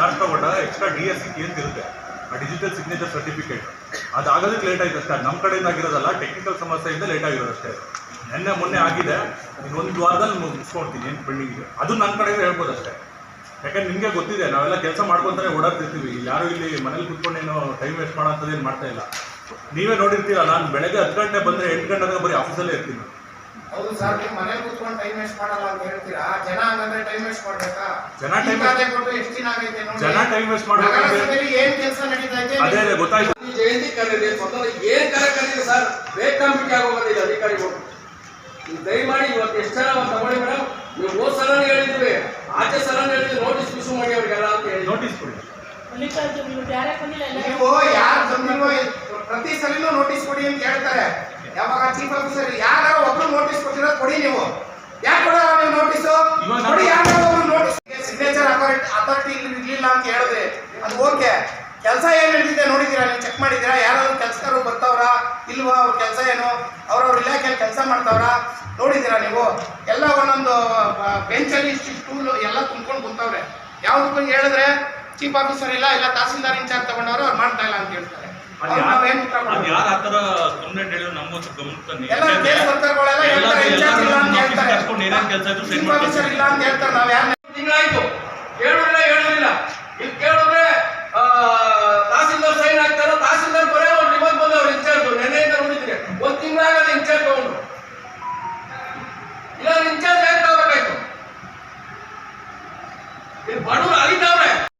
Charge ತಗೊಂಡಾಗ extra DSC ಅಂತ ಇರುತ್ತೆ, ಆ ಡಿಜಿಟಲ್ ಸಿಗ್ನೇಚರ್ ಸರ್ಟಿಫಿಕೇಟ್. ಅದಾಗೋದಕ್ಕೆ ಲೇಟ್ ಆಯ್ತು ಅಷ್ಟೇ. ನಮ್ಮ ಕಡೆಯಿಂದ ಆಗಿರೋದಲ್ಲ, ಟೆಕ್ನಿಕಲ್ ಸಮಸ್ಯೆಯಿಂದ ಲೇಟ್ ಆಗಿರೋದು ಅಷ್ಟೇ. ನೆನ್ನೆ ಮೊನ್ನೆ ಆಗಿದೆ, ಇನ್ನೊಂದು ವಾರದಲ್ಲಿ ಮುಗಿಸ್ಕೊಡ್ತೀನಿ. ಏನು ಪೆಂಡಿಂಗ್ ಇದೆ ಅದು ನನ್ನ ಕಡೆಯಿಂದ ಹೇಳ್ಬೋದು ಅಷ್ಟೇ. ಯಾಕಂದ್ರೆ ನಿಮಗೆ ಗೊತ್ತಿದೆ, ನಾವೆಲ್ಲ ಕೆಲಸ ಮಾಡ್ಕೊತಾನೆ ಓಡಾಡ್ತಿರ್ತೀವಿ. ಯಾರು ಇಲ್ಲಿ ಮನೇಲಿ ಕುತ್ಕೊಂಡು ಏನು ಟೈಮ್ ವೇಸ್ಟ್ ಮಾಡೋಂಥದ್ದೇನು ಮಾಡ್ತಾ ಇಲ್ಲ. ನೀವೇ ನೋಡಿರ್ತೀರ, ನಾನು ಬೆಳಗ್ಗೆ 10 ಗಂಟೆ ಬಂದರೆ 8 ಗಂಟೆಗೆ ಬರೀ ಆಫೀಸಲ್ಲೇ ಇರ್ತೀನಿ. ಹೌದು ಸರ್, ನೀವು ಮನೇಲಿ ಕೂತ್ಕೊಂಡು ಟೈಮ್ ವೇಸ್ಟ್ ಮಾಡಲ್ಲ ಅಂತ ಹೇಳ್ತೀರಾ. ಜನ ಹಂಗಂದ್ರೆ ಟೈಮ್ ವೇಸ್ಟ್ ಮಾಡ್ಬೇಕಾ? ಜನ ಟೈಮ್ ಕೊಟ್ಟು ಎಷ್ಟು ದಿನ ಆಗೈತೆ ನೋಡಿ. ಜನ ಟೈಮ್ ವೇಸ್ಟ್ ಮಾಡ್ಬೇಕು. ಏನ್ ಕೆಲಸ ನಡೀತಾ ಇದೆ ಅದೇ ಗೊತ್ತಾಯ್ತು. ಜಯಂತಿ ಕರೀರಿ, ಸ್ವತಃ ಏನ್ ಕರೆ ಕರೀರಿ ಸರ್, ಬೇಕಾಂಬಿಕೆ ಆಗೋದಿಲ್ಲ ಅಧಿಕಾರಿಗಳು. ನೀವು ದಯಮಾಡಿ ಇವತ್ತು ಎಷ್ಟು ಜನ ತಗೊಳ್ಳಿ ಮೇಡಮ್. ನೀವು ಹೋದ್ ಸಲ ಹೇಳಿದ್ವಿ, ಆಚೆ ಸಲ ಹೇಳಿದ್ವಿ, ನೋಟಿಸ್ ಇಶ್ಯೂ ಮಾಡಿ ಅವ್ರಿಗೆಲ್ಲ ಅಂತ ಹೇಳಿ ನೋಟಿಸ್ ಕೊಡಿ. ನೀವು ಯಾರು ಬಂದಿಲ್ವೋ ಪ್ರತಿ ಸಲಿನೂ ನೋಟಿಸ್ ಕೊಡಿ ಅಂತ ಹೇಳ್ತಾರೆ. ಯಾವಾಗ ಚೀಫ್ ಆಫೀಸರ್ ಯಾರು ಒಬ್ರು ನೋಟಿಸ್ ಕೊಟ್ಟಿರೋದು ಕೊಡಿ. ನೀವು ಯಾಕೆ ಕೊಡಲ್ಲ ನೀವು ನೋಟಿಸು ಕೊಡಿ. ಯಾರು ಒಬ್ರು ನೋಟಿಸ್ ಸಿಗ್ನೇಚರ್ ಅಥಾರಿಟಿ ಇರ್ಲಿಲ್ಲ ಅಂತ ಹೇಳಿದ್ರೆ ಅದು ಓಕೆ. ಕೆಲಸ ಏನ್ ನಡೆದಿದೆ ನೋಡಿದ್ದೀರಾ? ನೀವು ಚೆಕ್ ಮಾಡಿದ್ದೀರಾ? ಯಾರಾದ್ರೂ ಕೆಲಸಗಾರರು ಬರ್ತಾವ್ರಾ ಇಲ್ವಾ? ಅವ್ರ ಕೆಲಸ ಏನು, ಅವ್ರವ್ರ ಇಲಾಖೆಯಲ್ಲಿ ಕೆಲಸ ಮಾಡ್ತಾವ್ರಾ ನೋಡಿದ್ದೀರಾ ನೀವು? ಎಲ್ಲ ಒಂದೊಂದು ಬೆಂಚಲ್ಲಿ ಇಷ್ಟು ಟೂಲ್ ಎಲ್ಲ ತುಂಬ್ಕೊಂಡು ಕುಂತವ್ರೆ. ಯಾವ್ದಕ್ಕೂ ಹೇಳಿದ್ರೆ ಚೀಫ್ ಆಫೀಸರ್ ಇಲ್ಲ ತಹಸೀಲ್ದಾರ್ ಇನ್ಚಾರ್ಜ್ ತಗೊಂಡವ್ರು ಅವ್ರು ಮಾಡ್ತಾ ಇಲ್ಲ ಅಂತ ಹೇಳ್ತಾರೆ. ತಿಂಗಳಾಯ್ತು, ಹೇಳಿಲ್ಲ